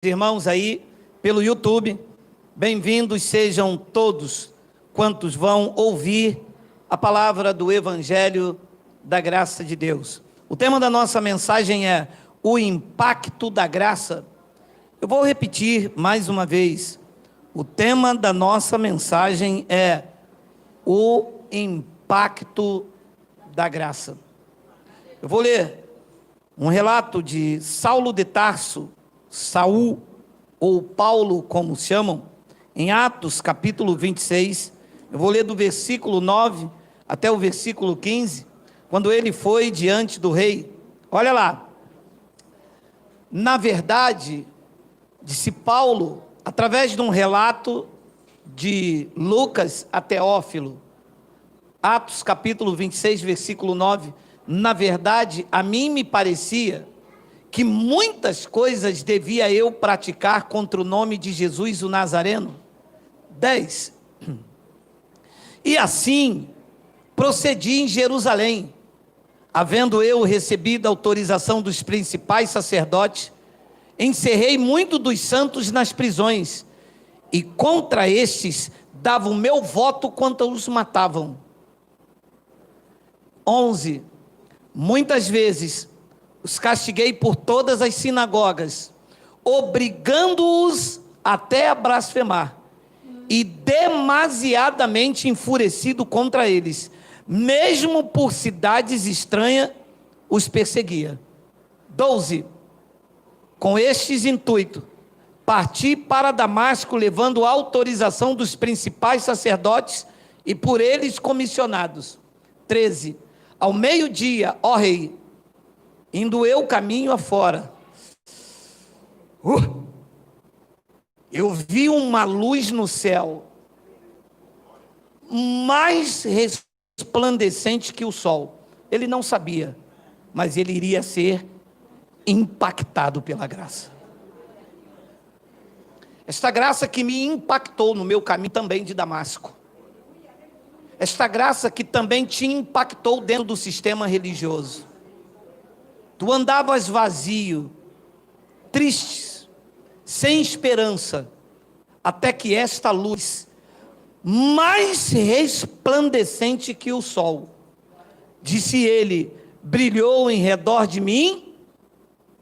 Irmãos aí pelo YouTube, bem-vindos sejam todos quantos vão ouvir a palavra do Evangelho da Graça de Deus. O tema da nossa mensagem é o impacto da graça. Eu vou repetir mais uma vez. O tema da nossa mensagem é o impacto da graça. Eu vou ler um relato de Saulo de Tarso, Saul, ou Paulo, como chamam, em Atos, capítulo 26, eu vou ler do versículo 9 até o versículo 15, quando ele foi diante do rei. Olha lá. Na verdade, disse Paulo, através de um relato de Lucas a Teófilo, Atos, capítulo 26, versículo 9, na verdade, a mim me parecia que muitas coisas devia eu praticar contra o nome de Jesus o Nazareno. 10. E assim procedi em Jerusalém, havendo eu recebido a autorização dos principais sacerdotes, encerrei muito dos santos nas prisões, e contra estes dava o meu voto quanto os matavam. 11. Muitas vezes os castiguei por todas as sinagogas, obrigando-os até a blasfemar, e demasiadamente enfurecido contra eles, mesmo por cidades estranhas, os perseguia. 12. Com estes intuitos, parti para Damasco, levando a autorização dos principais sacerdotes e por eles comissionados. 13. Ao meio-dia, ó rei, indo eu caminho afora, eu vi uma luz no céu, mais resplandecente que o sol. Ele não sabia, mas ele iria ser impactado pela graça. Esta graça que me impactou no meu caminho também de Damasco. Esta graça que também te impactou dentro do sistema religioso. Tu andavas vazio, triste, sem esperança, até que esta luz, mais resplandecente que o sol, disse ele, brilhou em redor de mim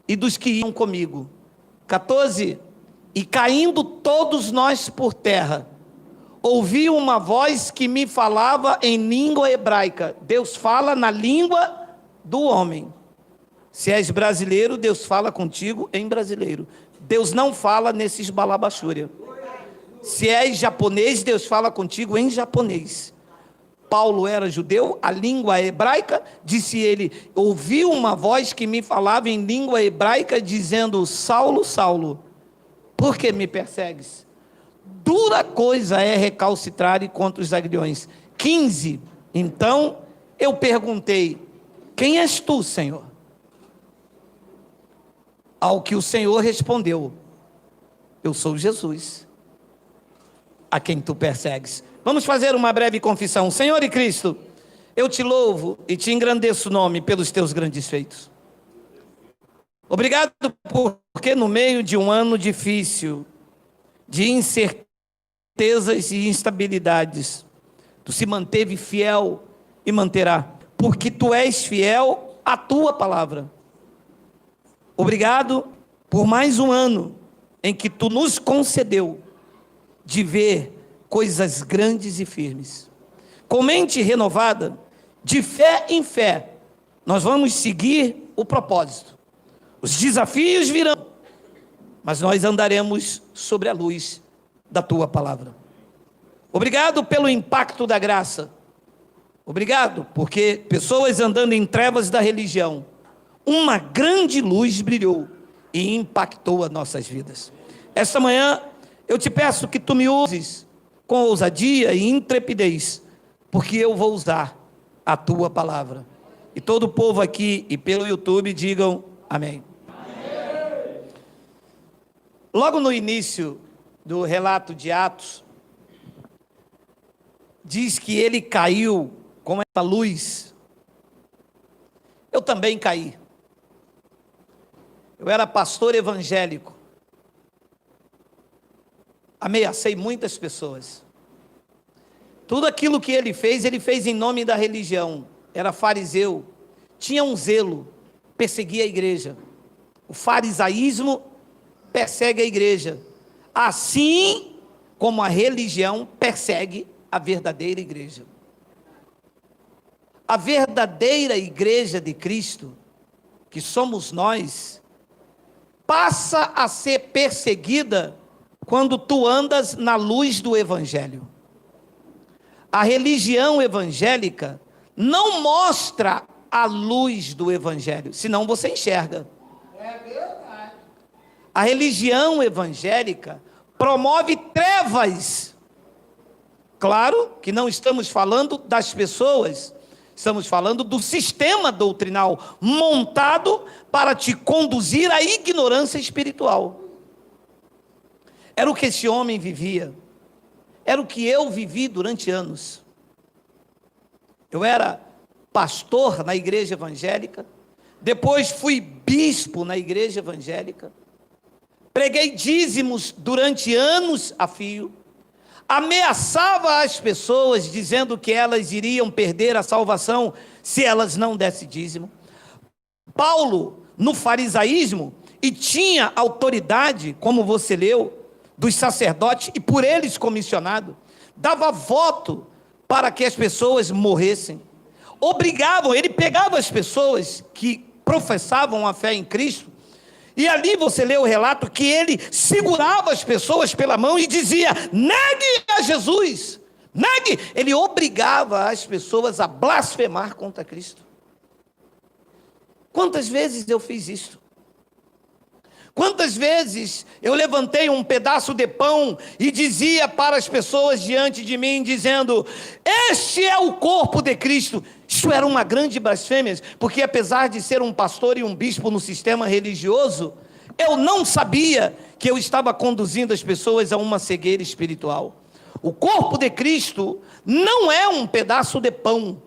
e dos que iam comigo. 14. E caindo todos nós por terra, ouvi uma voz que me falava em língua hebraica. Deus fala na língua do homem. Se és brasileiro, Deus fala contigo em brasileiro. Deus não fala nesses balabachúria. Se és japonês, Deus fala contigo em japonês. Paulo era judeu, a língua hebraica, disse ele, ouvi uma voz que me falava em língua hebraica, dizendo, Saulo, Saulo, por que me persegues? Dura coisa é recalcitrar contra os aguilhões. 15. Então eu perguntei, quem és tu, Senhor? Ao que o Senhor respondeu, eu sou Jesus, a quem tu persegues. Vamos fazer uma breve confissão. Senhor e Cristo, eu te louvo e te engrandeço o nome pelos teus grandes feitos. Obrigado porque no meio de um ano difícil, de incertezas e instabilidades, tu se manteve fiel e manterá, porque tu és fiel à tua palavra. Obrigado por mais um ano em que tu nos concedeu de ver coisas grandes e firmes. Com mente renovada, de fé em fé, nós vamos seguir o propósito. Os desafios virão, mas nós andaremos sobre a luz da tua palavra. Obrigado pelo impacto da graça. Obrigado porque pessoas andando em trevas da religião, uma grande luz brilhou e impactou as nossas vidas. Esta manhã, eu te peço que tu me uses com ousadia e intrepidez, porque eu vou usar a tua palavra. E todo o povo aqui e pelo YouTube digam amém. Amém. Logo no início do relato de Atos, diz que ele caiu como essa luz. Eu também caí. Eu era pastor evangélico, ameacei muitas pessoas. Tudo aquilo que ele fez em nome da religião. Era fariseu, tinha um zelo, perseguia a igreja. O farisaísmo persegue a igreja, assim como a religião persegue a verdadeira igreja. A verdadeira igreja de Cristo, que somos nós, passa a ser perseguida quando tu andas na luz do Evangelho. A religião evangélica não mostra a luz do Evangelho, senão você enxerga. É verdade. A religião evangélica promove trevas. Claro que não estamos falando das pessoas, estamos falando do sistema doutrinal montado para te conduzir à ignorância espiritual. Era o que esse homem vivia, era o que eu vivi durante anos. Eu era pastor na igreja evangélica, depois fui bispo na igreja evangélica, preguei dízimos durante anos a fio, ameaçava as pessoas dizendo que elas iriam perder a salvação se elas não dessem dízimo. Paulo, no farisaísmo, e tinha autoridade, como você leu, dos sacerdotes, e por eles comissionado, dava voto para que as pessoas morressem. Obrigavam, ele pegava as pessoas que professavam a fé em Cristo, e ali você lê o relato que ele segurava as pessoas pela mão e dizia: negue a Jesus, negue. Ele obrigava as pessoas a blasfemar contra Cristo. Quantas vezes eu fiz isso? Quantas vezes eu levantei um pedaço de pão e dizia para as pessoas diante de mim, dizendo: este é o corpo de Cristo. Isso era uma grande blasfêmia, porque apesar de ser um pastor e um bispo no sistema religioso, eu não sabia que eu estava conduzindo as pessoas a uma cegueira espiritual. O corpo de Cristo não é um pedaço de pão.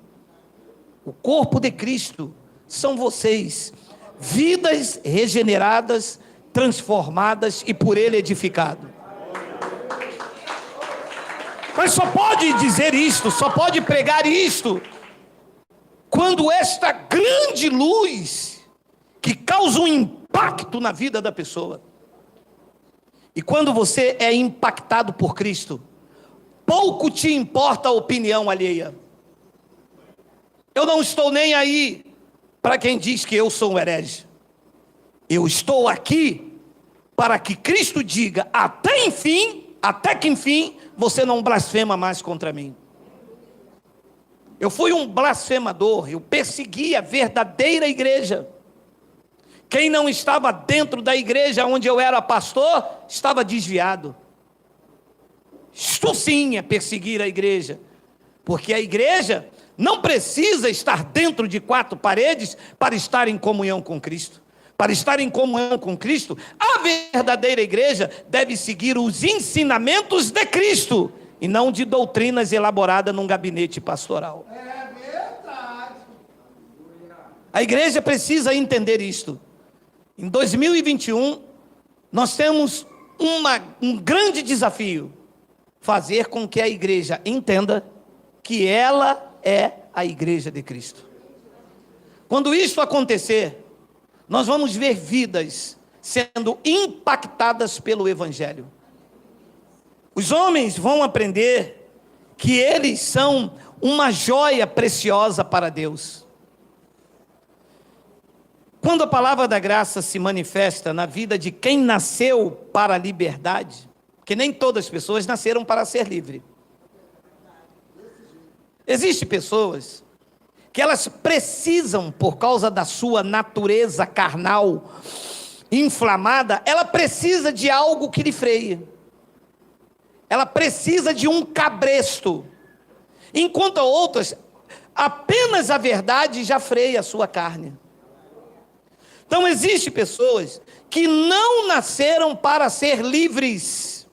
O corpo de Cristo são vocês, vidas regeneradas, transformadas e por ele edificado. Mas só pode dizer isto, só pode pregar isto, quando esta grande luz, que causa um impacto na vida da pessoa, e quando você é impactado por Cristo, pouco te importa a opinião alheia. Eu não estou nem aí para quem diz que eu sou um herege. Eu estou aqui para que Cristo diga: até que enfim, você não blasfema mais contra mim. Eu fui um blasfemador, eu persegui a verdadeira igreja. Quem não estava dentro da igreja onde eu era pastor, estava desviado. Isto sim é perseguir a igreja, porque a igreja não precisa estar dentro de quatro paredes para estar em comunhão com Cristo. Para estar em comunhão com Cristo, a verdadeira igreja deve seguir os ensinamentos de Cristo, e não de doutrinas elaboradas num gabinete pastoral. É verdade. A igreja precisa entender isto. Em 2021, nós temos um grande desafio: fazer com que a igreja entenda que ela é a igreja de Cristo. Quando isso acontecer, nós vamos ver vidas sendo impactadas pelo Evangelho. Os homens vão aprender que eles são uma joia preciosa para Deus. Quando a palavra da graça se manifesta na vida de quem nasceu para a liberdade, porque nem todas as pessoas nasceram para ser livre. Existem pessoas que elas precisam, por causa da sua natureza carnal inflamada, ela precisa de algo que lhe freie. Ela precisa de um cabresto. Enquanto outras, apenas a verdade já freia a sua carne. Então existem pessoas que não nasceram para ser livres.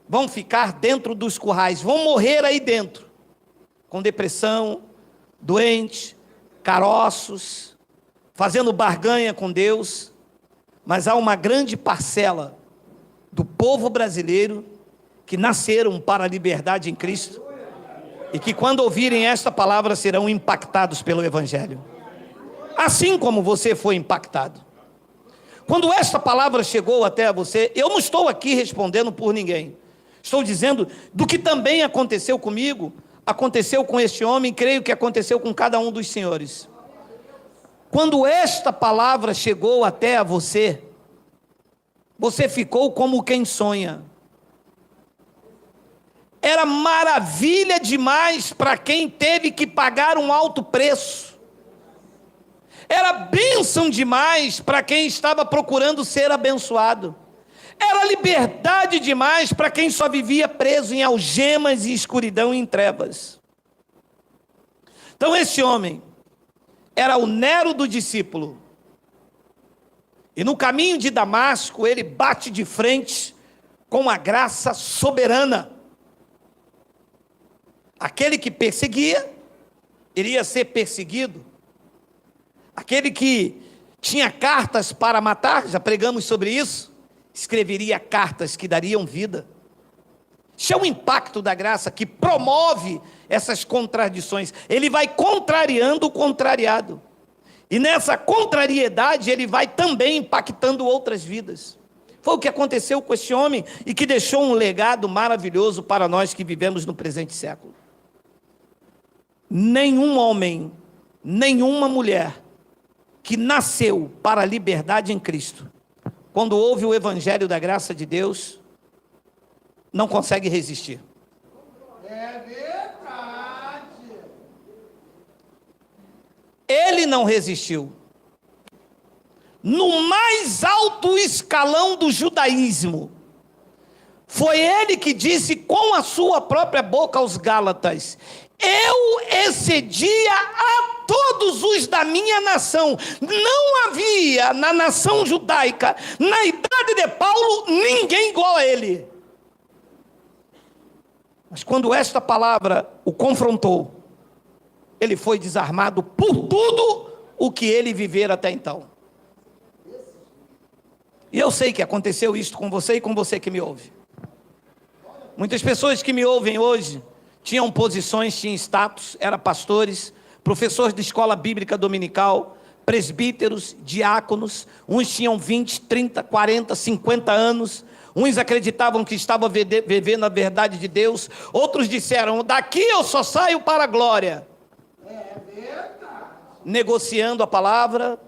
Vão ficar dentro dos currais, vão morrer aí dentro, com depressão, doente, caroços, fazendo barganha com Deus. Mas há uma grande parcela do povo brasileiro que nasceram para a liberdade em Cristo e que, quando ouvirem esta palavra, serão impactados pelo Evangelho, assim como você foi impactado. Quando esta palavra chegou até você, eu não estou aqui respondendo por ninguém, estou dizendo do que também aconteceu comigo, aconteceu com este homem, creio que aconteceu com cada um dos senhores. Quando esta palavra chegou até você, você ficou como quem sonha. Era maravilha demais para quem teve que pagar um alto preço. Era bênção demais para quem estava procurando ser abençoado. Era liberdade demais para quem só vivia preso em algemas e escuridão e em trevas. Então esse homem era o Nero do discípulo. E no caminho de Damasco ele bate de frente com a graça soberana. Aquele que perseguia, iria ser perseguido. Aquele que tinha cartas para matar, já pregamos sobre isso, escreveria cartas que dariam vida. Isso é o impacto da graça que promove essas contradições. Ele vai contrariando o contrariado. E nessa contrariedade ele vai também impactando outras vidas. Foi o que aconteceu com esse homem e que deixou um legado maravilhoso para nós que vivemos no presente século. Nenhum homem, nenhuma mulher que nasceu para a liberdade em Cristo, quando ouve o Evangelho da graça de Deus, não consegue resistir. É verdade. Ele não resistiu. No mais alto escalão do judaísmo, foi ele que disse com a sua própria boca aos Gálatas: eu excedia a todos os da minha nação. Não havia na nação judaica, na idade de Paulo, ninguém igual a ele. Mas quando esta palavra o confrontou, ele foi desarmado por tudo o que ele vivera até então. E eu sei que aconteceu isto com você e com você que me ouve. Muitas pessoas que me ouvem hoje tinham posições, tinham status, eram pastores, professores de escola bíblica dominical, presbíteros, diáconos. Uns tinham 20, 30, 40, 50 anos. Uns acreditavam que estavam vivendo a verdade de Deus. Outros disseram: daqui eu só saio para a glória. É verdade. Negociando a palavra,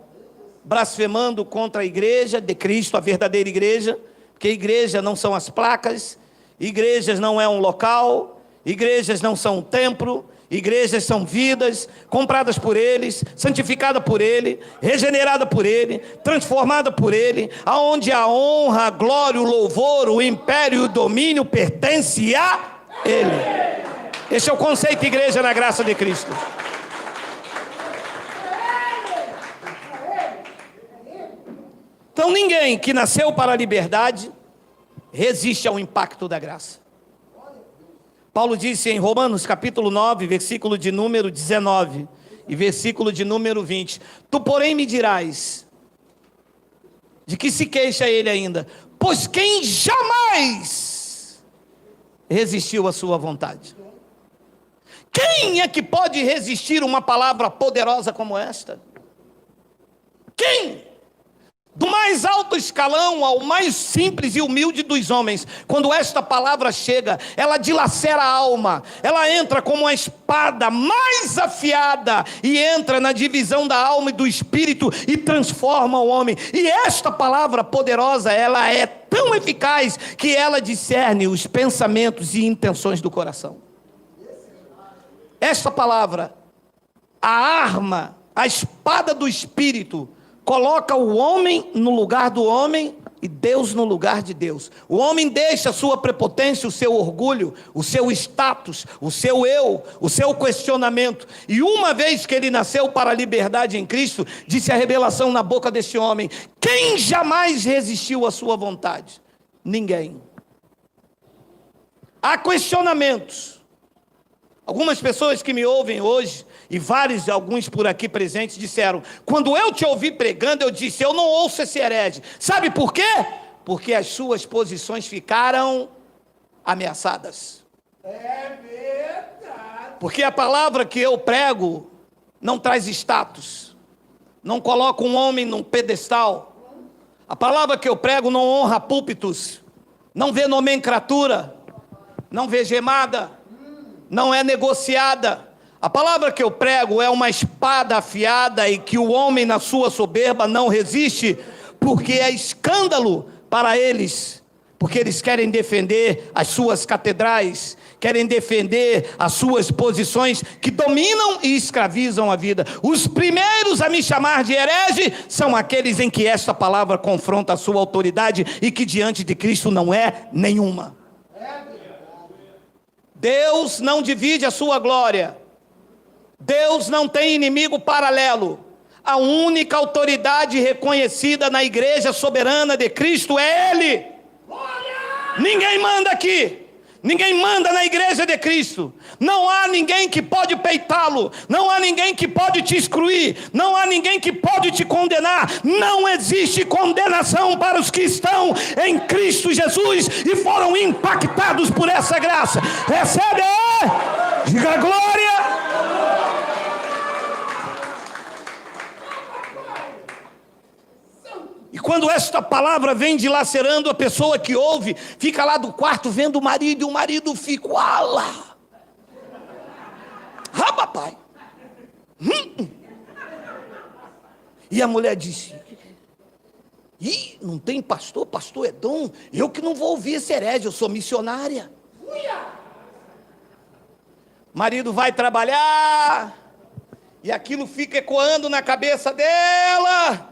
blasfemando contra a igreja de Cristo, a verdadeira igreja, porque igreja não são as placas, igrejas não é um local, igrejas não são um templo, igrejas são vidas compradas por eles, santificadas por ele, regenerada por ele, transformada por ele, aonde a honra, a glória, o louvor, o império e o domínio pertence a ele. Esse é o conceito de igreja na graça de Cristo. Então ninguém que nasceu para a liberdade resiste ao impacto da graça. Paulo disse em Romanos capítulo 9, versículo de número 19 e versículo de número 20: tu, porém, me dirás, de que se queixa ele ainda? Pois quem jamais resistiu à sua vontade? Quem é que pode resistir uma palavra poderosa como esta? Quem? Do mais alto escalão ao mais simples e humilde dos homens, quando esta palavra chega, ela dilacera a alma, ela entra como uma espada mais afiada, e entra na divisão da alma e do espírito, e transforma o homem. E esta palavra poderosa, ela é tão eficaz, que ela discerne os pensamentos e intenções do coração. Esta palavra, a arma, a espada do espírito, coloca o homem no lugar do homem e Deus no lugar de Deus. O homem deixa a sua prepotência, o seu orgulho, o seu status, o seu eu, o seu questionamento. E uma vez que ele nasceu para a liberdade em Cristo, disse a revelação na boca desse homem: quem jamais resistiu à sua vontade? Ninguém. Há questionamentos. Algumas pessoas que me ouvem hoje, e alguns por aqui presentes, disseram: quando eu te ouvi pregando, eu disse: eu não ouço esse herege. Sabe por quê? porque as suas posições ficaram ameaçadas. É verdade. Porque a palavra que eu prego não traz status, não coloca um homem num pedestal. A palavra que eu prego não honra púlpitos, não vê nomenclatura, não vê gemada, não é negociada. A palavra que eu prego é uma espada afiada e que o homem na sua soberba não resiste, porque é escândalo para eles, porque eles querem defender as suas catedrais, querem defender as suas posições que dominam e escravizam a vida. Os primeiros a me chamar de herege são aqueles em que esta palavra confronta a sua autoridade e que diante de Cristo não é nenhuma. Deus não divide a sua glória. Deus não tem inimigo paralelo. A única autoridade reconhecida na igreja soberana de Cristo é Ele. Ninguém manda aqui. Ninguém manda na igreja de Cristo. Não há ninguém que pode peitá-lo. Não há ninguém que pode te excluir. Não há ninguém que pode te condenar. Não existe condenação para os que estão em Cristo Jesus e foram impactados por essa graça. Recebe, diga glória. E quando esta palavra vem dilacerando, a pessoa que ouve, fica lá do quarto vendo o marido, e o marido fica, lá. Ah, papai. E a mulher disse, não tem pastor, pastor é dom, eu que não vou ouvir esse herege, eu sou missionária. Marido vai trabalhar, e aquilo fica ecoando na cabeça dela.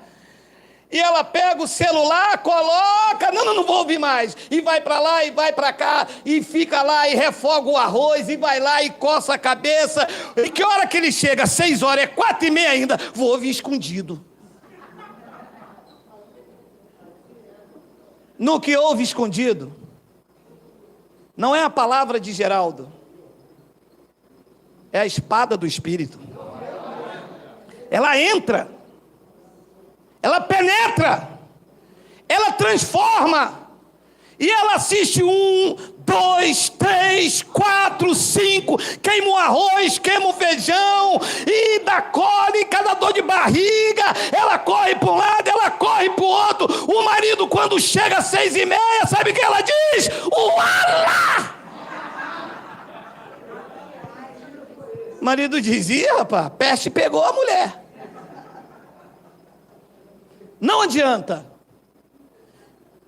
E ela pega o celular, coloca, não vou ouvir mais. E vai para lá, e vai para cá, e fica lá, e refoga o arroz, e vai lá, e coça a cabeça. E que hora que ele chega? 6 horas, é 4h30 ainda. Vou ouvir escondido. No que ouve escondido, não é a palavra de Geraldo, é a espada do Espírito. Ela entra. Ela penetra, ela transforma, e ela assiste 1, 2, 3, 4, 5, queima o arroz, queima o feijão, e dá cólica, dá dor de barriga, ela corre para um lado, ela corre para o outro. O marido, quando chega às 6h30, sabe o que ela diz? Uala! O marido diz, rapaz, peste pegou a mulher. Não adianta.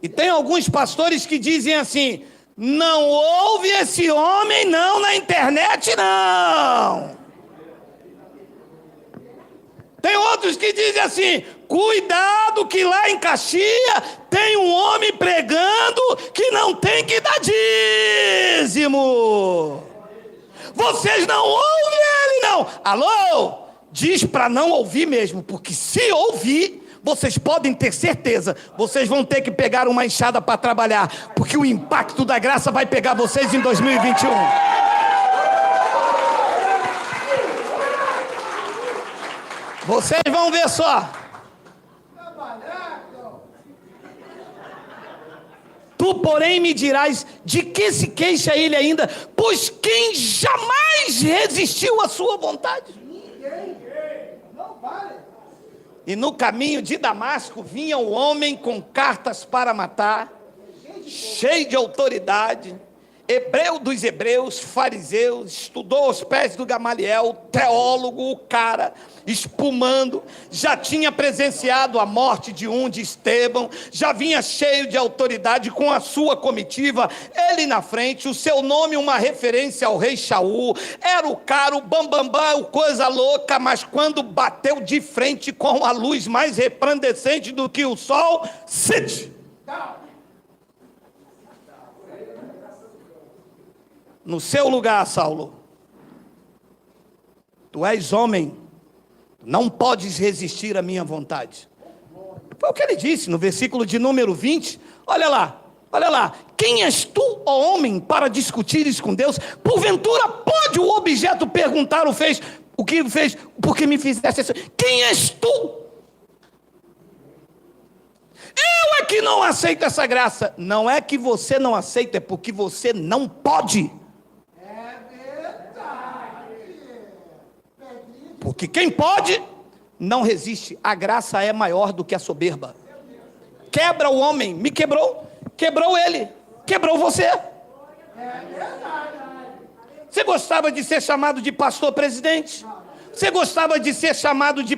E tem alguns pastores que dizem assim, não ouve esse homem não na internet não. Tem outros que dizem assim, cuidado que lá em Caxias tem um homem pregando que não tem que dar dízimo. Vocês não ouvem ele não. Alô? Diz para não ouvir mesmo, porque se ouvir, vocês podem ter certeza, vocês vão ter que pegar uma enxada para trabalhar, porque o impacto da graça vai pegar vocês em 2021. Vocês vão ver só. Tu, porém, me dirás, de que se queixa ele ainda? Pois quem jamais resistiu à sua vontade? Ninguém. Não vale. E no caminho de Damasco vinha um homem com cartas para matar, cheio de autoridade, hebreu dos hebreus, fariseu, estudou aos pés do Gamaliel, teólogo, o cara, espumando, já tinha presenciado a morte de Estevão, já vinha cheio de autoridade com a sua comitiva, ele na frente, o seu nome uma referência ao rei Shaul, era o cara, o bambambam, coisa louca, mas quando bateu de frente com a luz mais resplandecente do que o sol, no seu lugar, Saulo, tu és homem, não podes resistir à minha vontade. Foi o que ele disse no versículo de número 20. Olha lá. Quem és tu, ó homem, para discutires com Deus? Porventura pode o objeto perguntar o que fez, porque me fizeste isso? Quem és tu? Eu é que não aceito essa graça? Não é que você não aceita, é porque você não pode. É verdade. Porque quem pode, não resiste. A graça é maior do que a soberba. Quebra o homem, me quebrou, quebrou ele, quebrou você. É verdade. Você gostava de ser chamado de pastor presidente? Você gostava de ser chamado de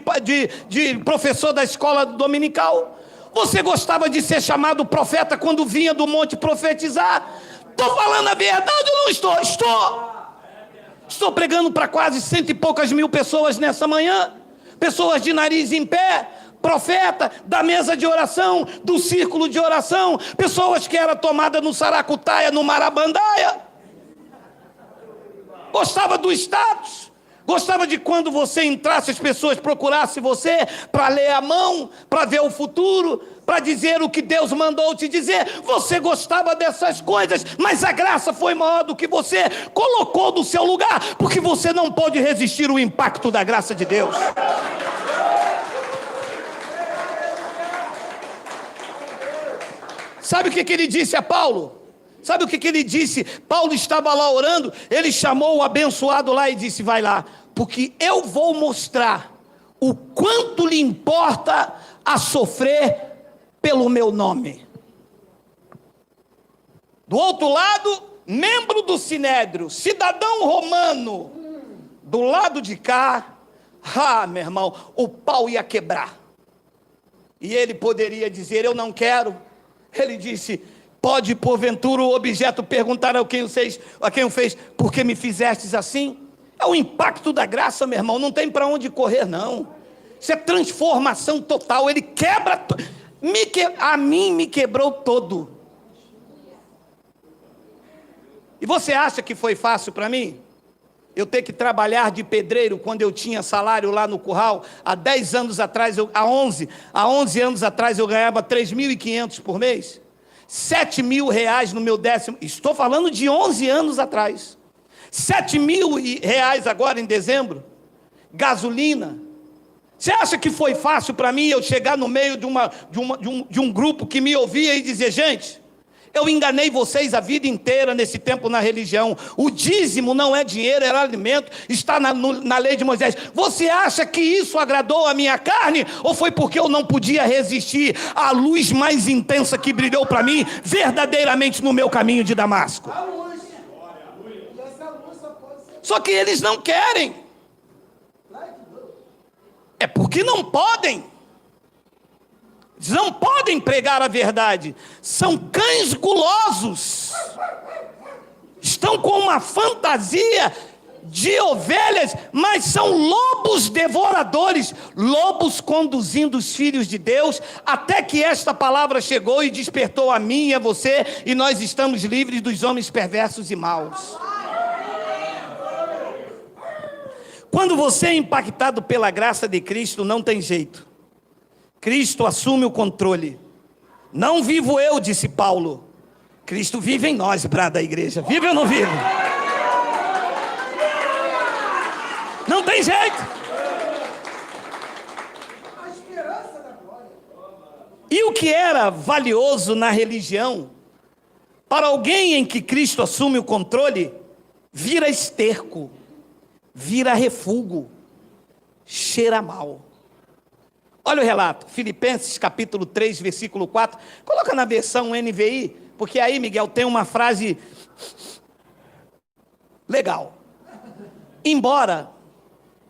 professor da escola dominical? Você gostava de ser chamado profeta quando vinha do monte profetizar? Estou falando a verdade ou não estou? Estou pregando para quase 100 e poucas mil pessoas nessa manhã. Pessoas de nariz em pé. Profeta da mesa de oração, do círculo de oração. Pessoas que eram tomadas no saracutaia, no marabandaia. Gostava do status. Gostava de quando você entrasse, as pessoas procurassem você para ler a mão, para ver o futuro, para dizer o que Deus mandou te dizer. Você gostava dessas coisas, mas a graça foi maior do que você colocou no seu lugar, porque você não pode resistir ao impacto da graça de Deus. Sabe o que ele disse a Paulo? Sabe o que ele disse? Paulo estava lá orando, ele chamou o abençoado lá e disse: vai lá, porque eu vou mostrar o quanto lhe importa a sofrer pelo meu nome. Do outro lado, membro do Sinédrio, cidadão romano. Do lado de cá, meu irmão, o pau ia quebrar. E ele poderia dizer: eu não quero. Ele disse: pode porventura o objeto perguntar a quem o fez, por que me fizestes assim? É o impacto da graça, meu irmão, não tem para onde correr não. Isso é transformação total. Ele quebra, a mim me quebrou todo. E você acha que foi fácil para mim? Eu ter que trabalhar de pedreiro quando eu tinha salário lá no curral, há 10 anos atrás, há 11 anos atrás eu ganhava 3.500 por mês, 7 mil reais no meu décimo, estou falando de 11 anos atrás, 7 mil reais agora em dezembro, gasolina. Você acha que foi fácil para mim eu chegar no meio de um grupo que me ouvia e dizer: gente, eu enganei vocês a vida inteira nesse tempo na religião. O dízimo não é dinheiro, era alimento. Está na lei de Moisés. Você acha que isso agradou a minha carne? Ou foi porque eu não podia resistir à luz mais intensa que brilhou para mim verdadeiramente no meu caminho de Damasco? A luz. Essa luz só pode ser. Só que eles não querem. É porque não podem. Eles não podem pregar a verdade. São cães gulosos. Estão com uma fantasia de ovelhas, mas são lobos devoradores. Lobos conduzindo os filhos de Deus, até que esta palavra chegou e despertou a mim e a você, e nós estamos livres dos homens perversos e maus. Quando você é impactado pela graça de Cristo, não tem jeito. Cristo assume o controle. Não vivo eu, disse Paulo. Cristo vive em nós, brada a igreja. Vive ou não vive? Não tem jeito. A esperança da glória. E o que era valioso na religião, para alguém em que Cristo assume o controle, vira esterco, vira refúgio, cheira mal. Olha o relato, Filipenses capítulo 3, versículo 4. Coloca na versão NVI, porque aí, Miguel, tem uma frase legal. Embora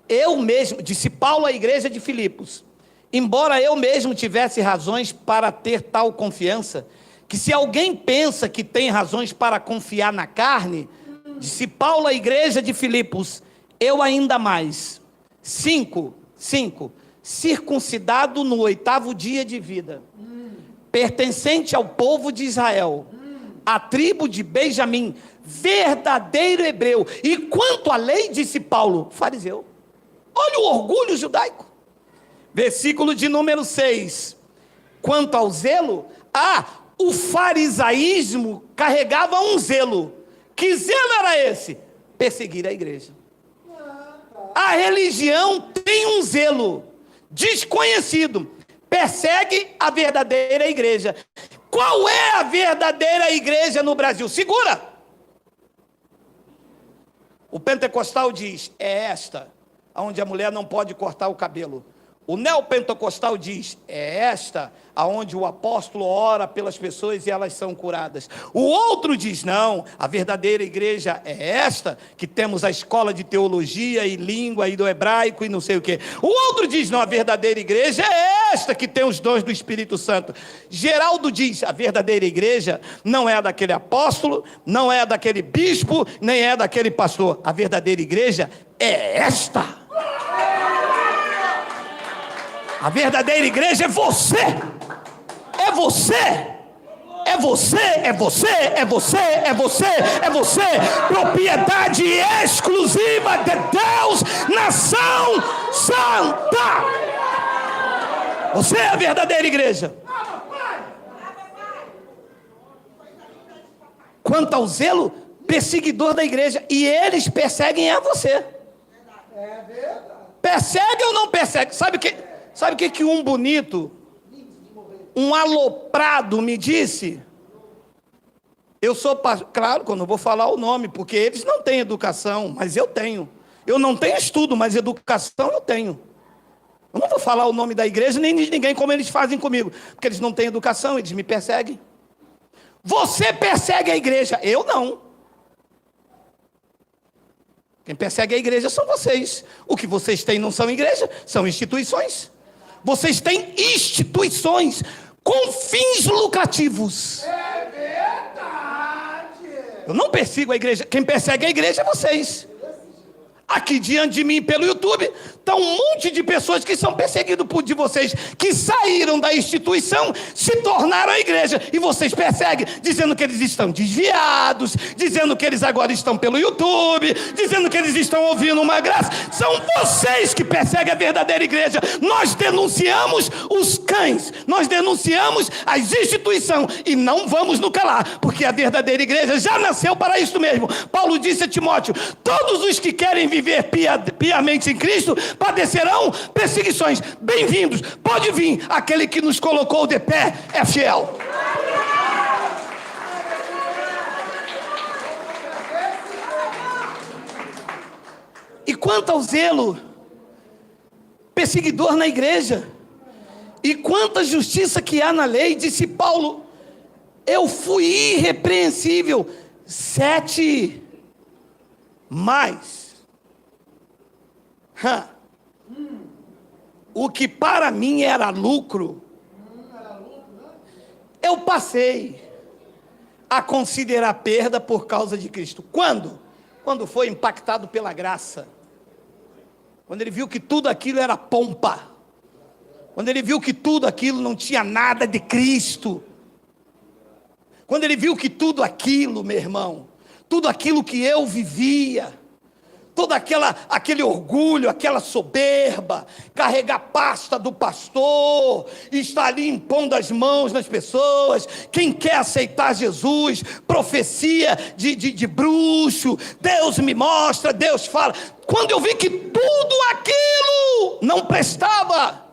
eu mesmo, disse Paulo à igreja de Filipos, embora eu mesmo tivesse razões para ter tal confiança, que se alguém pensa que tem razões para confiar na carne, disse Paulo à igreja de Filipos, eu ainda mais. 5, circuncidado no 8º dia de vida, pertencente ao povo de Israel, a tribo de Benjamim, verdadeiro hebreu, e quanto à lei, disse Paulo, fariseu. Olha o orgulho judaico. Versículo de número 6, quanto ao zelo, o farisaísmo carregava um zelo. Que zelo era esse? Perseguir a igreja. A religião tem um zelo desconhecido, persegue a verdadeira igreja. Qual é a verdadeira igreja no Brasil? Segura! O pentecostal diz, é esta, onde a mulher não pode cortar o cabelo. O neopentecostal diz, é esta, aonde o apóstolo ora pelas pessoas e elas são curadas. O outro diz, não, a verdadeira igreja é esta, que temos a escola de teologia e língua e do hebraico e não sei o quê. O outro diz, não, a verdadeira igreja é esta, que tem os dons do Espírito Santo. Geraldo diz, a verdadeira igreja não é daquele apóstolo, não é daquele bispo, nem é daquele pastor. A verdadeira igreja é esta. A verdadeira igreja é você. É você. É você, é você, é você, é você, é você. Propriedade exclusiva de Deus, nação santa. Você é a verdadeira igreja. Quanto ao zelo, perseguidor da igreja. E eles perseguem a você. Persegue ou não persegue? Sabe o que um bonito, um aloprado me disse? Eu sou, claro que eu não vou falar o nome, porque eles não têm educação, mas eu tenho. Eu não tenho estudo, mas educação eu tenho. Eu não vou falar o nome da igreja, nem de ninguém, como eles fazem comigo, porque eles não têm educação, eles me perseguem. Você persegue a igreja, eu não. Quem persegue a igreja são vocês. O que vocês têm não são igreja, são instituições. Vocês têm instituições com fins lucrativos. É verdade. Eu não persigo a igreja. Quem persegue a igreja é vocês. Aqui diante de mim pelo YouTube está um monte de pessoas que são perseguidas por de vocês, que saíram da instituição, se tornaram a igreja, e vocês perseguem, dizendo que eles estão desviados, dizendo que eles agora estão pelo YouTube, dizendo que eles estão ouvindo uma graça. São vocês que perseguem a verdadeira igreja. Nós denunciamos os cães, nós denunciamos as instituições, e não vamos nos calar, porque a verdadeira igreja já nasceu para isso mesmo. Paulo disse a Timóteo, todos os que querem viver piamente em Cristo padecerão perseguições. Bem-vindos, pode vir, aquele que nos colocou de pé é fiel. E quanto ao zelo perseguidor na igreja, e quanta justiça que há na lei, disse Paulo, eu fui irrepreensível 7 mais. O que para mim era lucro, eu passei a considerar perda por causa de Cristo. Quando? Quando foi impactado pela graça. Quando ele viu que tudo aquilo era pompa. Quando ele viu que tudo aquilo não tinha nada de Cristo. Quando ele viu que tudo aquilo, meu irmão, tudo aquilo que eu vivia, todo aquele orgulho, aquela soberba, carregar pasta do pastor, estar ali impondo as mãos nas pessoas, quem quer aceitar Jesus, profecia de bruxo, Deus me mostra, Deus fala. Quando eu vi que tudo aquilo não prestava,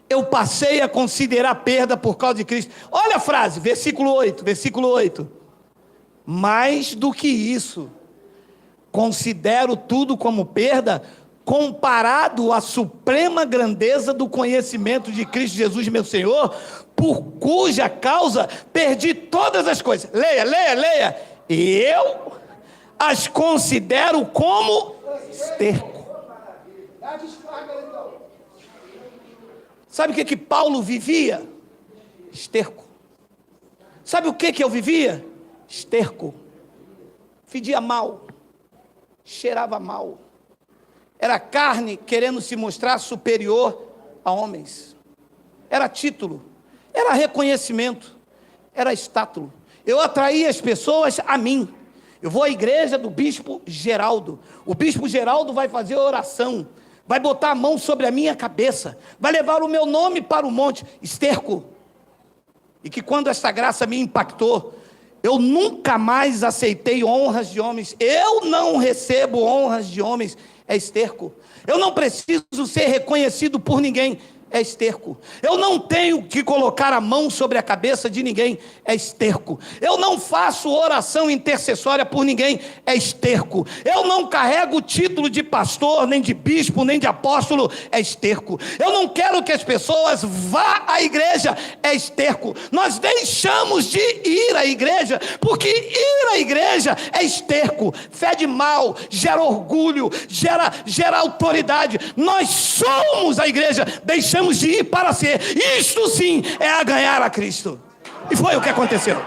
eu passei a considerar perda por causa de Cristo. Olha a frase, versículo 8. Mais do que isso, considero tudo como perda, comparado à suprema grandeza do conhecimento de Cristo Jesus, meu Senhor, por cuja causa perdi todas as coisas. Leia. Eu as considero como esterco. Sabe o que Paulo vivia? Esterco. Sabe o que eu vivia? Esterco. Fedia mal, cheirava mal, era carne querendo se mostrar superior a homens, era título, era reconhecimento, era estátulo. Eu atraía as pessoas a mim. Eu vou à igreja do bispo Geraldo, o bispo Geraldo vai fazer oração, vai botar a mão sobre a minha cabeça, vai levar o meu nome para o monte. Esterco. E que quando essa graça me impactou, eu nunca mais aceitei honras de homens. Eu não recebo honras de homens. é esterco. Eu não preciso ser reconhecido por ninguém, é esterco. Eu não tenho que colocar a mão sobre a cabeça de ninguém, é esterco. Eu não faço oração intercessória por ninguém, é esterco. Eu não carrego o título de pastor, nem de bispo, nem de apóstolo, é esterco. Eu não quero que as pessoas vá à igreja, é esterco. Nós deixamos de ir à igreja, porque ir à igreja é esterco. Fede mal, gera orgulho, gera autoridade. Nós somos a igreja, deixamos de ir para ser. Isto sim é a ganhar a Cristo. E foi o que aconteceu.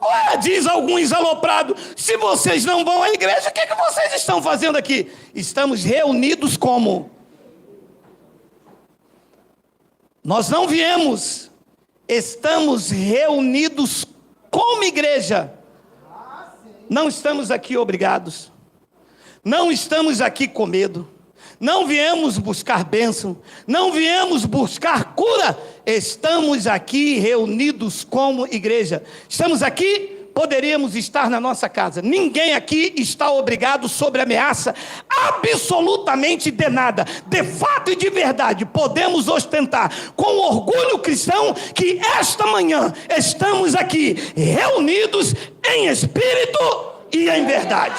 Ué, diz alguns aloprados, se vocês não vão à igreja, o que vocês estão fazendo aqui? Estamos reunidos como? Nós não viemos, estamos reunidos como igreja. Não estamos aqui obrigados, não estamos aqui com medo, não viemos buscar bênção, não viemos buscar cura, estamos aqui reunidos como igreja. Estamos aqui, poderíamos estar na nossa casa, ninguém aqui está obrigado sobre ameaça absolutamente de nada. De fato e de verdade, podemos ostentar com orgulho cristão que esta manhã estamos aqui reunidos em espírito e em verdade.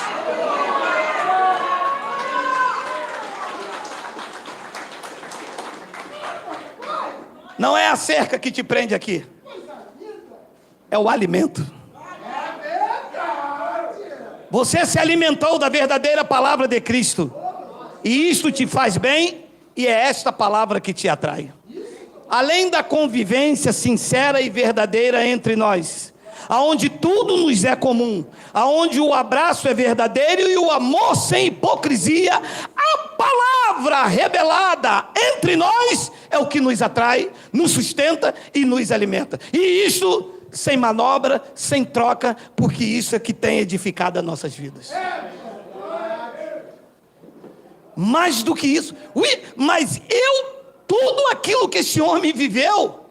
Não é a cerca que te prende aqui, é o alimento. Você se alimentou da verdadeira palavra de Cristo, e isto te faz bem, e é esta palavra que te atrai. Além da convivência sincera e verdadeira entre nós, aonde tudo nos é comum, aonde o abraço é verdadeiro e o amor sem hipocrisia, a palavra revelada entre nós é o que nos atrai, nos sustenta e nos alimenta. E isto sem manobra, sem troca, porque isso é que tem edificado as nossas vidas. Mais do que isso, mas tudo aquilo que esse homem viveu,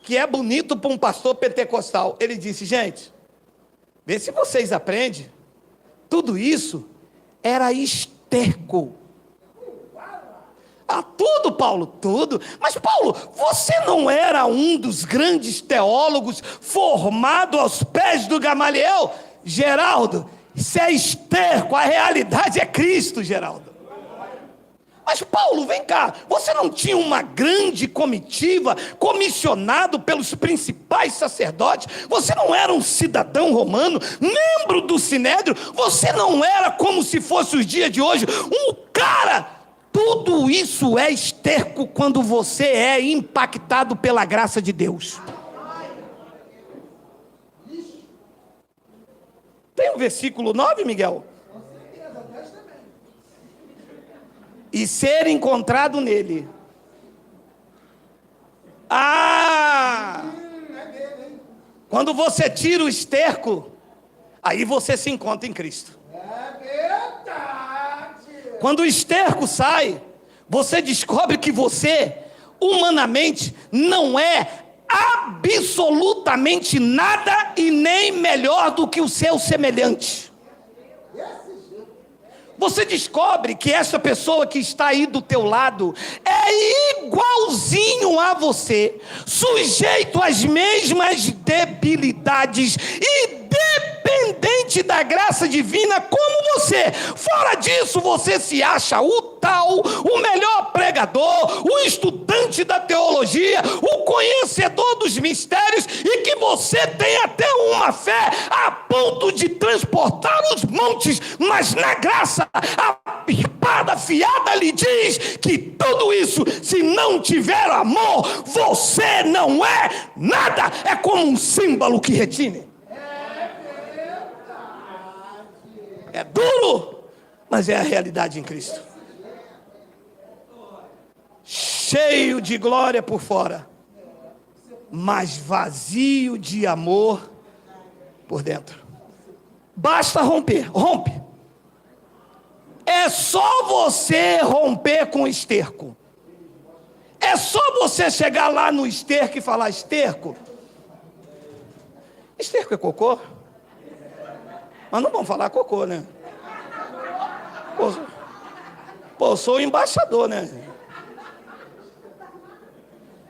que é bonito para um pastor pentecostal, ele disse, gente, vê se vocês aprendem, tudo isso era esterco. Ah, tudo, Paulo, tudo. Mas, Paulo, você não era um dos grandes teólogos formado aos pés do Gamaliel? Geraldo, isso é esterco, a realidade é Cristo, Geraldo. Mas, Paulo, vem cá, você não tinha uma grande comitiva, comissionado pelos principais sacerdotes? Você não era um cidadão romano, membro do Sinédrio? Você não era, como se fosse os dias de hoje, um cara... Tudo isso é esterco quando você é impactado pela graça de Deus. Tem o versículo 9, Miguel? E ser encontrado nele. Quando você tira o esterco, aí você se encontra em Cristo. Quando o esterco sai, você descobre que você, humanamente, não é absolutamente nada e nem melhor do que o seu semelhante. Você descobre que essa pessoa que está aí do teu lado é igualzinho a você, sujeito às mesmas debilidades e dependente da graça divina como você. Fora disso, você se acha o tal, o melhor pregador, o estudante da teologia, o conhecedor dos mistérios, e que você tem até uma fé a ponto de transportar os montes, mas na graça a espada afiada lhe diz que tudo isso, se não tiver amor, você não é nada. É como um símbolo que retine. É duro, mas é a realidade em Cristo. Cheio de glória por fora, mas vazio de amor por dentro. Basta romper, rompe. É só você romper com o esterco. É só você chegar lá no esterco e falar, esterco, Esterco é cocô? Mas não vamos falar cocô, né? Pô, sou o embaixador, né?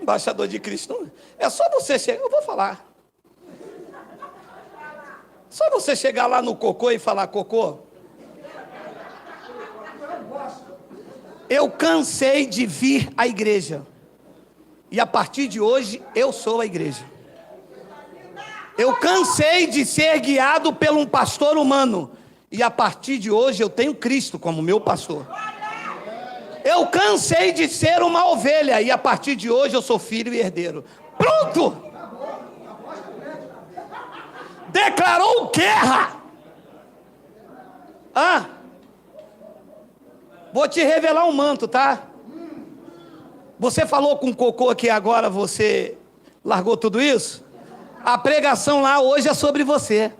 Embaixador de Cristo. É só você chegar, eu vou falar. Só você chegar lá no cocô e falar cocô. Eu cansei de vir à igreja. E a partir de hoje, eu sou a igreja. Eu cansei de ser guiado por um pastor humano. E a partir de hoje, eu tenho Cristo como meu pastor. Eu cansei de ser uma ovelha. E a partir de hoje, eu sou filho e herdeiro. Pronto! Declarou guerra. Vou te revelar um manto, tá? Você falou com cocô que agora você largou tudo isso? A pregação lá hoje é sobre você.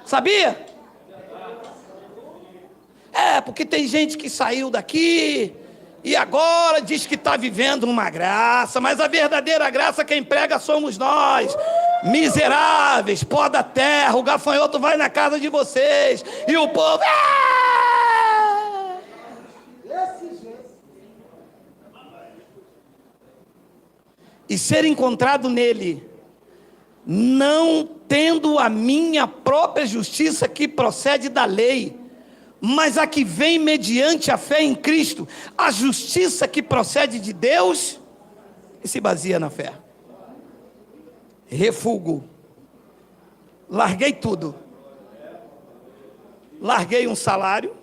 Sabia? Porque tem gente que saiu daqui e agora diz que está vivendo uma graça, mas a verdadeira graça quem prega somos nós, miseráveis, pó da terra. O gafanhoto vai na casa de vocês e o povo... E ser encontrado nele, não tendo a minha própria justiça que procede da lei, mas a que vem mediante a fé em Cristo, a justiça que procede de Deus e se baseia na fé. Refúgio. Larguei tudo. Larguei um salário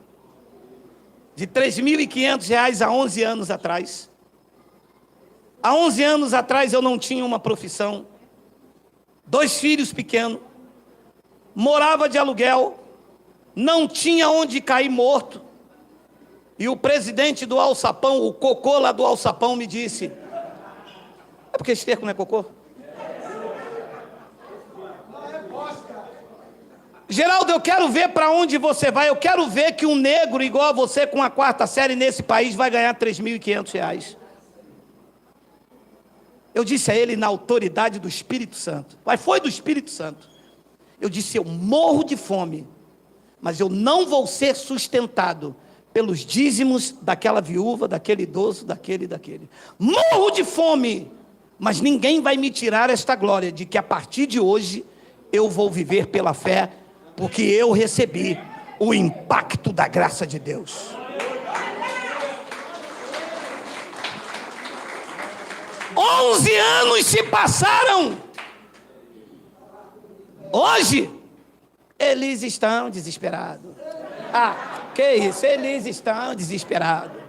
de R$ 3.500 há 11 anos atrás. Há 11 anos atrás eu não tinha uma profissão, 2 filhos pequenos, morava de aluguel, não tinha onde cair morto. E o presidente do Alçapão, o cocô lá do Alçapão, me disse: é porque esterco não é cocô? Geraldo, eu quero ver para onde você vai, eu quero ver que um negro igual a você com a 4ª série nesse país vai ganhar R$ 3.500. Eu disse a ele na autoridade do Espírito Santo, mas foi do Espírito Santo. Eu disse: eu morro de fome, mas eu não vou ser sustentado pelos dízimos daquela viúva, daquele idoso, daquele. Morro de fome, mas ninguém vai me tirar esta glória de que a partir de hoje eu vou viver pela fé, porque eu recebi o impacto da graça de Deus. 11 anos se passaram. Hoje, eles estão desesperados. Que isso? Eles estão desesperados.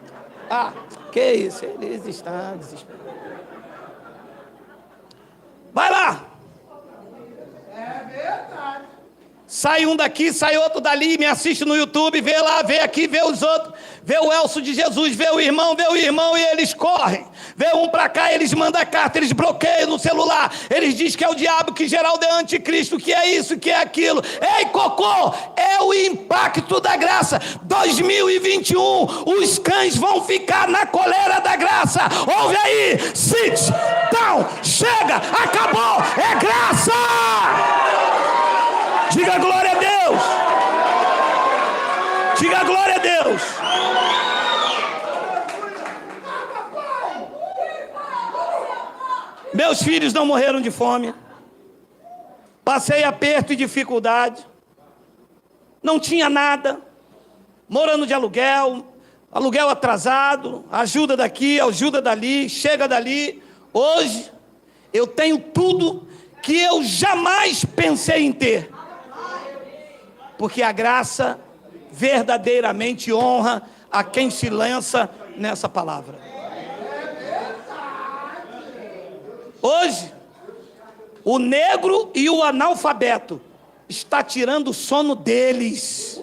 Que isso? Eles estão desesperados. Vai lá. É verdade. Sai um daqui, sai outro dali, me assiste no YouTube, vê lá, vê aqui, vê os outros, vê o Elcio de Jesus, vê o irmão e eles correm. Vê um pra cá, eles mandam carta, eles bloqueiam no celular, eles dizem que é o diabo, que Geraldo é anticristo, que é isso, que é aquilo. Ei, cocô, é o impacto da graça. 2021, os cães vão ficar na coleira da graça. Ouve aí, sit down, chega, acabou, é graça! Diga glória a Deus. Diga glória a Deus. Meus filhos não morreram de fome. Passei aperto e dificuldade. Não tinha nada. Morando de aluguel. Aluguel atrasado. Ajuda daqui, ajuda dali. Chega dali. Hoje eu tenho tudo que eu jamais pensei em ter. Porque a graça verdadeiramente honra a quem se lança nessa palavra. Hoje, o negro e o analfabeto está tirando o sono deles.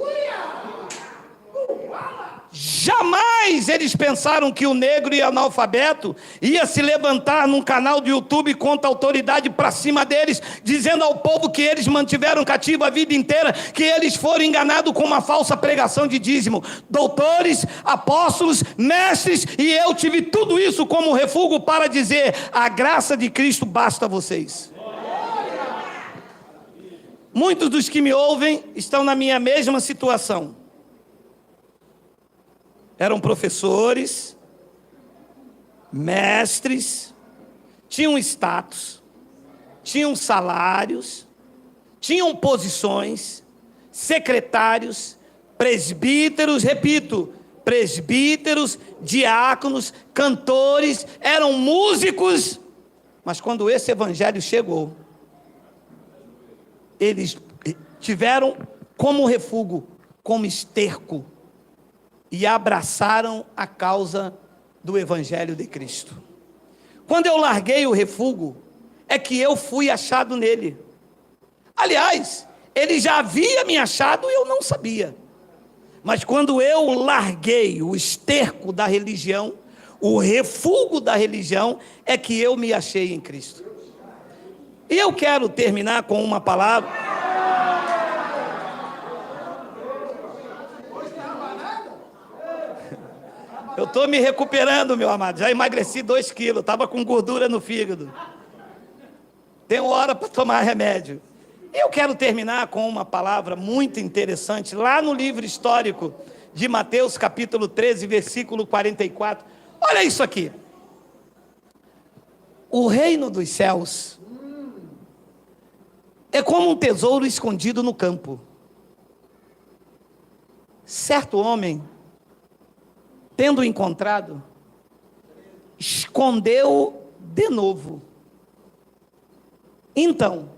Jamais Mas eles pensaram que o negro e analfabeto ia se levantar num canal do YouTube contra a autoridade para cima deles, dizendo ao povo que eles mantiveram cativo a vida inteira, que eles foram enganados com uma falsa pregação de dízimo. Doutores, apóstolos, mestres, e eu tive tudo isso como refúgio para dizer: a graça de Cristo basta a vocês. Muitos dos que me ouvem estão na minha mesma situação. Eram professores, mestres, tinham status, tinham salários, tinham posições, secretários, presbíteros, repito, presbíteros, diáconos, cantores, eram músicos, mas quando esse evangelho chegou, eles tiveram como refúgio, como esterco, e abraçaram a causa do Evangelho de Cristo. Quando eu larguei o refúgio, é que eu fui achado nele. Aliás, ele já havia me achado e eu não sabia. Mas quando eu larguei o esterco da religião, o refúgio da religião, é que eu me achei em Cristo. E eu quero terminar com uma palavra. Eu estou me recuperando, meu amado. Já emagreci 2 quilos. Estava com gordura no fígado. Tenho hora para tomar remédio. E eu quero terminar com uma palavra muito interessante. Lá no livro histórico de Mateus, capítulo 13, versículo 44. Olha isso aqui. O reino dos céus é como um tesouro escondido no campo. Certo homem, tendo encontrado, escondeu de novo. Então,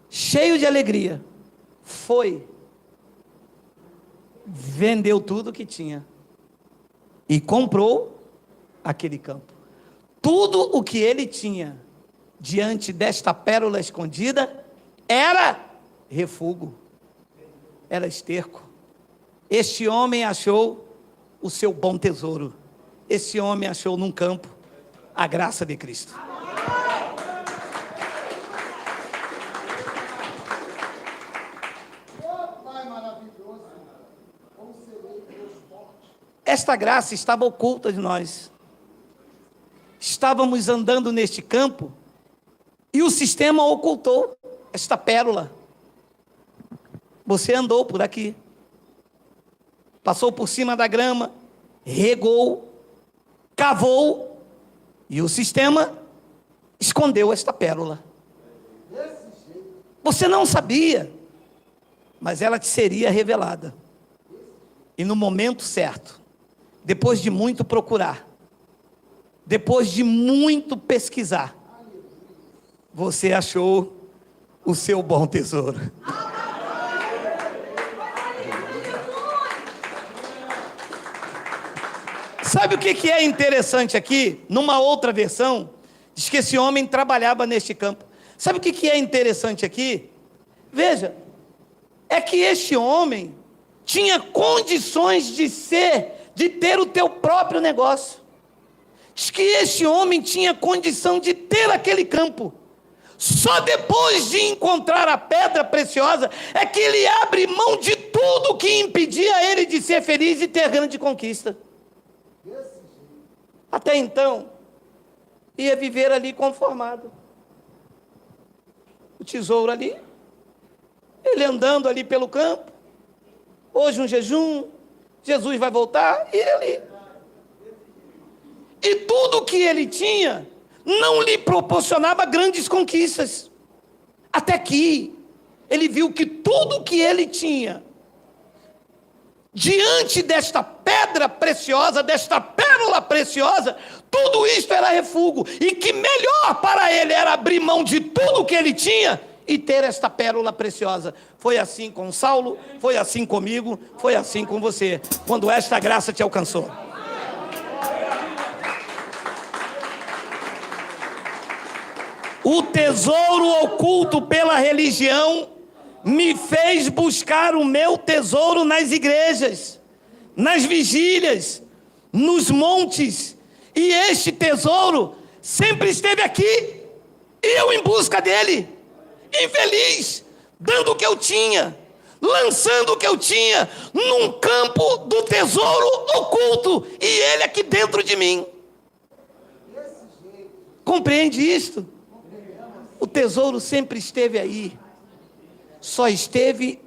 cheio de alegria, foi, vendeu tudo o que tinha e comprou aquele campo. Tudo o que ele tinha diante desta pérola escondida era refúgio, era esterco. Este homem achou o seu bom tesouro. Esse homem achou num campo a graça de Cristo. Esta graça estava oculta de nós. Estávamos andando neste campo e o sistema ocultou esta pérola. Você andou por aqui, passou por cima da grama, regou, cavou, e o sistema escondeu esta pérola. Você não sabia, mas ela te seria revelada. E no momento certo, depois de muito procurar, depois de muito pesquisar, você achou o seu bom tesouro. Sabe o que é interessante aqui? Numa outra versão, diz que esse homem trabalhava neste campo. Sabe o que é interessante aqui? Veja, é que este homem tinha condições de ter o teu próprio negócio. Diz que este homem tinha condição de ter aquele campo. Só depois de encontrar a pedra preciosa é que ele abre mão de tudo que impedia ele de ser feliz e ter grande conquista. Até então, ia viver ali conformado. O tesouro ali, ele andando ali pelo campo, hoje um jejum, Jesus vai voltar, e ele ali. E tudo que ele tinha, não lhe proporcionava grandes conquistas. Até que ele viu que tudo que ele tinha, diante desta pedra preciosa, desta pérola preciosa, tudo isto era refúgio, e que melhor para ele era abrir mão de tudo que ele tinha e ter esta pérola preciosa. Foi assim com Saulo, foi assim comigo, foi assim com você, quando esta graça te alcançou. O tesouro oculto pela religião me fez buscar o meu tesouro nas igrejas, nas vigílias, nos montes, e este tesouro sempre esteve aqui, e eu em busca dele, infeliz, dando o que eu tinha, lançando o que eu tinha, num campo do tesouro oculto, e ele aqui dentro de mim. Compreende isto? O tesouro sempre esteve aí, só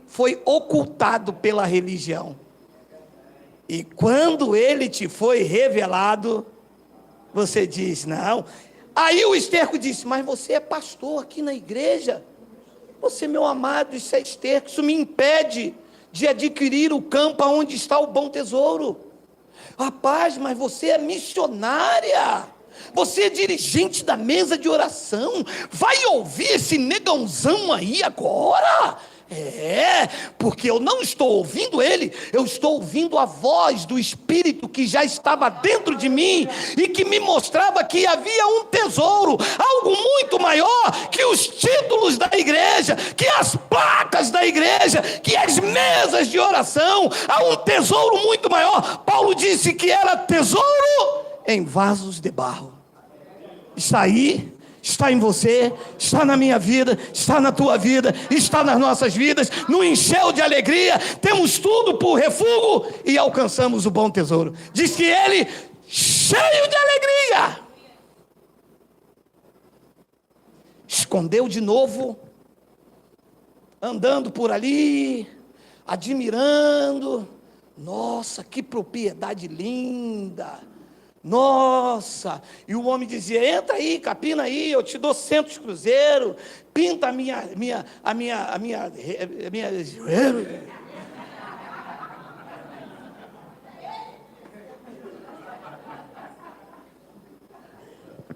foi ocultado pela religião. E quando ele te foi revelado, você diz, não. Aí o esterco disse, mas você é pastor aqui na igreja. Você, meu amado, isso é esterco, isso me impede de adquirir o campo onde está o bom tesouro. Rapaz, mas você é missionária. Você é dirigente da mesa de oração. Vai ouvir esse negãozão aí agora? Porque eu não estou ouvindo ele, eu estou ouvindo a voz do Espírito que já estava dentro de mim e que me mostrava que havia um tesouro, algo muito maior que os títulos da igreja, que as placas da igreja, que as mesas de oração. Há um tesouro muito maior. Paulo disse que era tesouro em vasos de barro. Está aí, está em você, está na minha vida, está na tua vida, está nas nossas vidas, no encheu de alegria, temos tudo por refúgio e alcançamos o bom tesouro. Diz que ele, cheio de alegria, escondeu de novo, andando por ali, admirando. Nossa, que propriedade linda! Nossa, e o homem dizia, entra aí, capina aí, eu te dou 100 cruzeiros, pinta a minha,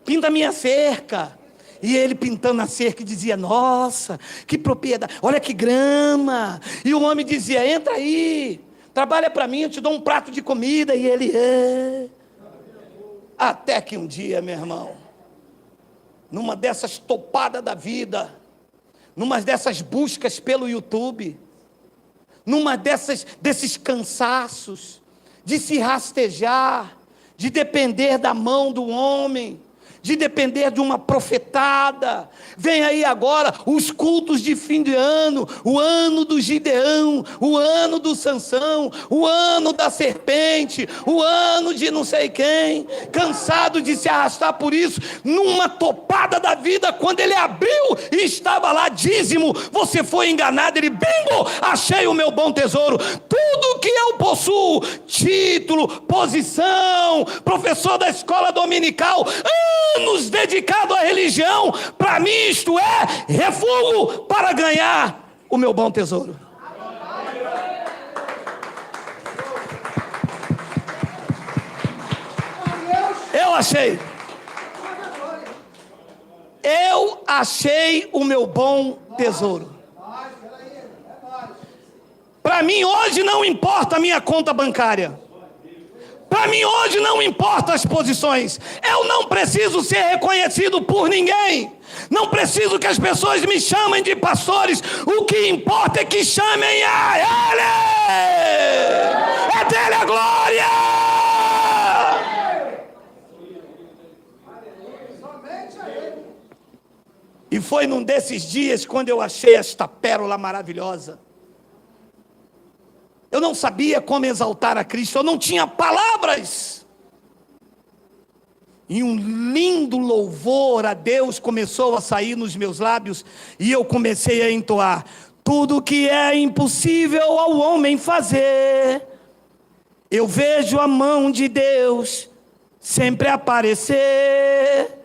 pinta a minha cerca. E ele pintando a cerca e dizia, nossa, que propriedade, olha que grama. E o homem dizia, entra aí, trabalha para mim, eu te dou um prato de comida. E ele, Até que um dia, meu irmão, numa dessas topadas da vida, numa dessas buscas pelo YouTube, numa desses cansaços, de se rastejar, de depender da mão do homem, de depender de uma profetada. Vem aí agora os cultos de fim de ano, o ano do Gideão, o ano do Sansão, o ano da serpente, o ano de não sei quem, cansado de se arrastar por isso, numa topada da vida, quando ele abriu e estava lá dízimo, você foi enganado, ele, bingo, achei o meu bom tesouro, tudo que eu possuo, título, posição, professor da escola dominical, anos dedicado à religião, para mim isto é refúgio para ganhar o meu bom tesouro. Eu achei o meu bom tesouro. Para mim hoje não importa a minha conta bancária. Para mim hoje não importa as posições. Eu não preciso ser reconhecido por ninguém. Não preciso que as pessoas me chamem de pastores. O que importa é que chamem a Ele. É dele a glória. E foi num desses dias quando eu achei esta pérola maravilhosa. Eu não sabia como exaltar a Cristo, eu não tinha palavras. E um lindo louvor a Deus começou a sair nos meus lábios, e eu comecei a entoar: tudo que é impossível ao homem fazer, eu vejo a mão de Deus sempre aparecer.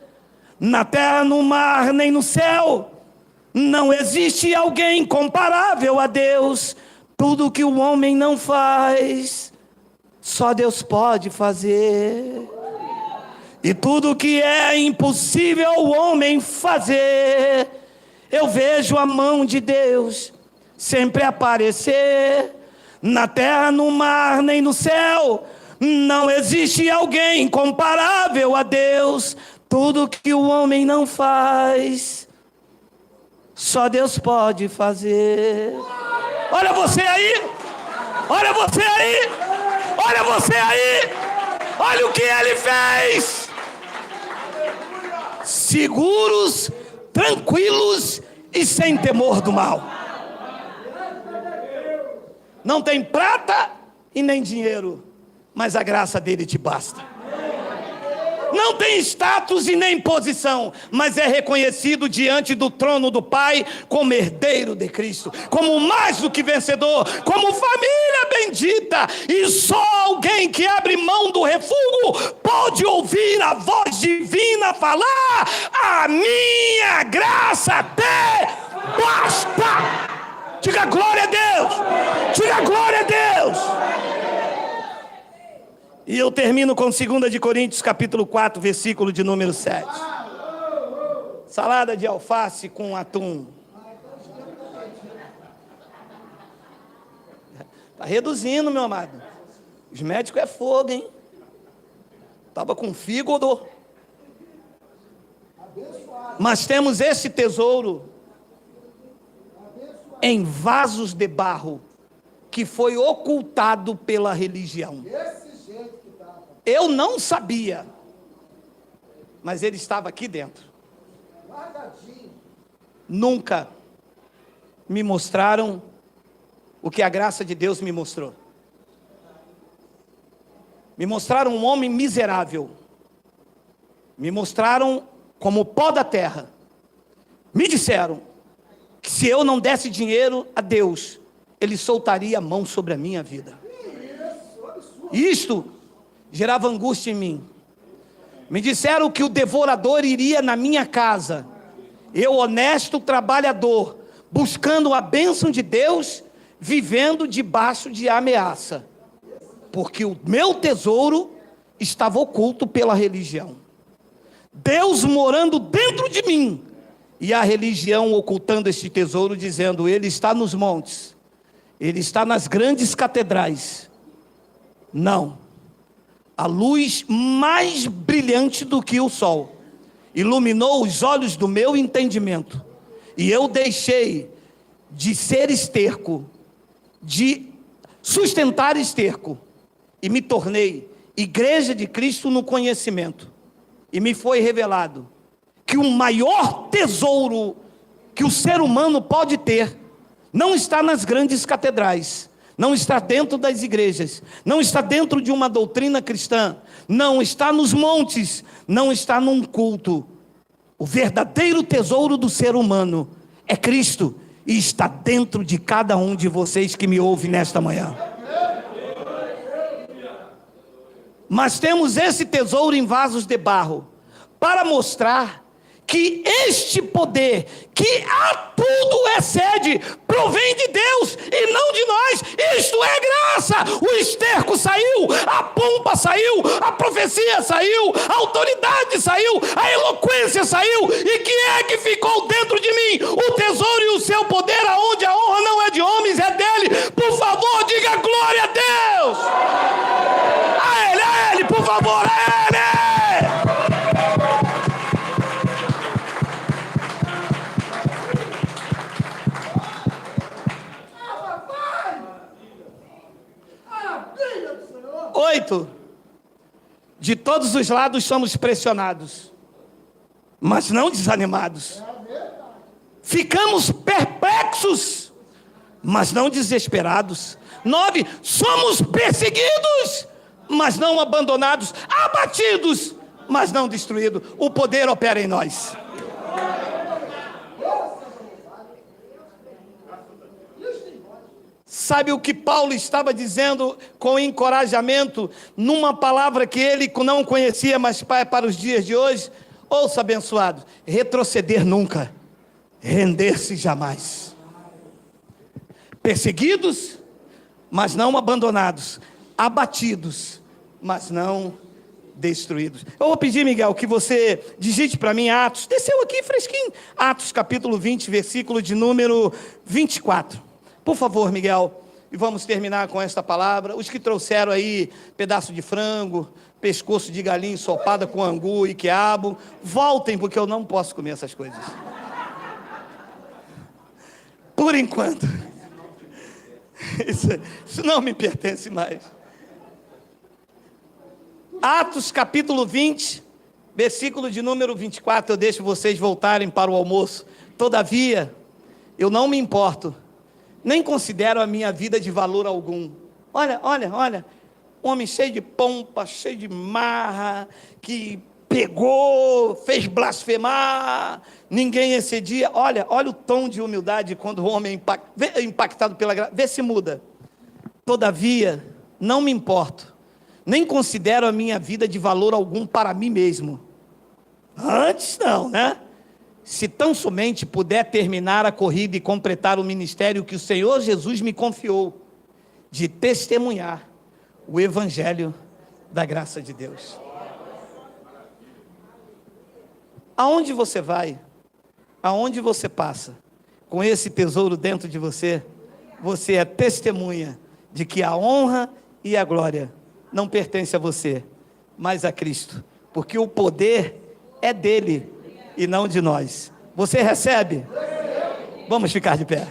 Na terra, no mar, nem no céu, não existe alguém comparável a Deus. Tudo que o homem não faz, só Deus pode fazer. E tudo que é impossível ao homem fazer, eu vejo a mão de Deus sempre aparecer. Na terra, no mar, nem no céu, não existe alguém comparável a Deus. Tudo que o homem não faz, só Deus pode fazer. Olha você aí, olha você aí, olha você aí. Olha o que ele fez. Seguros, tranquilos e sem temor do mal. Não tem prata e nem dinheiro, mas a graça dele te basta. Não tem status e nem posição, mas é reconhecido diante do trono do Pai como herdeiro de Cristo, como mais do que vencedor, como família bendita. E só alguém que abre mão do refúgio pode ouvir a voz divina falar: a minha graça te basta. Diga glória a Deus, diga glória a Deus. E eu termino com 2 de Coríntios, capítulo 4, versículo de número 7. Salada de alface com atum. Está reduzindo, meu amado. Os médicos é fogo, hein? Estava com fígado. Mas temos esse tesouro em vasos de barro, que foi ocultado pela religião. Eu não sabia, mas ele estava aqui dentro. Nunca me mostraram o que a graça de Deus me mostrou. Me mostraram um homem miserável. Me mostraram como pó da terra. Me disseram que se eu não desse dinheiro a Deus, Ele soltaria a mão sobre a minha vida. Isto gerava angústia em mim. Me disseram que o devorador iria na minha casa. Eu, honesto trabalhador, buscando a bênção de Deus, vivendo debaixo de ameaça. Porque o meu tesouro estava oculto pela religião. Deus morando dentro de mim. E a religião ocultando este tesouro, dizendo: ele está nos montes. Ele está nas grandes catedrais. Não. A luz mais brilhante do que o sol iluminou os olhos do meu entendimento. E eu deixei de ser esterco, de sustentar esterco, e me tornei igreja de Cristo no conhecimento. E me foi revelado que o maior tesouro que o ser humano pode ter não está nas grandes catedrais, não está dentro das igrejas, não está dentro de uma doutrina cristã, não está nos montes, não está num culto. O verdadeiro tesouro do ser humano é Cristo, e está dentro de cada um de vocês que me ouve nesta manhã. Mas temos esse tesouro em vasos de barro, para mostrar que este poder, que a tudo excede, provém de Deus e não de nós. Isto é graça. O esterco saiu, a pompa saiu, a profecia saiu, a autoridade saiu, a eloquência saiu. E quem é que ficou dentro de mim? O tesouro e o seu poder, aonde a honra não é de homens, é dele. Por favor, diga glória a Deus. A ele, por favor, a ele. Oito, de todos os lados somos pressionados, mas não desanimados. Ficamos perplexos, mas não desesperados. 9, somos perseguidos, mas não abandonados. Abatidos, mas não destruídos. O poder opera em nós. Sabe o que Paulo estava dizendo com encorajamento, numa palavra que ele não conhecia, mas para os dias de hoje? Ouça, abençoado: retroceder nunca, render-se jamais. Perseguidos, mas não abandonados. Abatidos, mas não destruídos. Eu vou pedir, Miguel, que você digite para mim Atos. Desceu aqui fresquinho. Atos capítulo 20, versículo de número 24. Por favor, Miguel, e vamos terminar com esta palavra. Os que trouxeram aí pedaço de frango, pescoço de galinha ensopada com angu e quiabo, voltem, porque eu não posso comer essas coisas. Por enquanto. Isso não me pertence mais. Atos capítulo 20, versículo de número 24, eu deixo vocês voltarem para o almoço. Todavia, eu não me importo, nem considero a minha vida de valor algum. Olha, um homem cheio de pompa, cheio de marra, que pegou, fez blasfemar, ninguém excedia. Olha o tom de humildade quando o homem é impactado pela graça. Vê se muda. Todavia, não me importo, nem considero a minha vida de valor algum para mim mesmo. Antes não, né? Se tão somente puder terminar a corrida e completar o ministério que o Senhor Jesus me confiou, de testemunhar o evangelho da graça de Deus. Aonde você vai, aonde você passa, com esse tesouro dentro de você, você é testemunha de que a honra e a glória não pertencem a você, mas a Cristo, porque o poder é dele e não de nós. Você recebe? Vamos ficar de pé.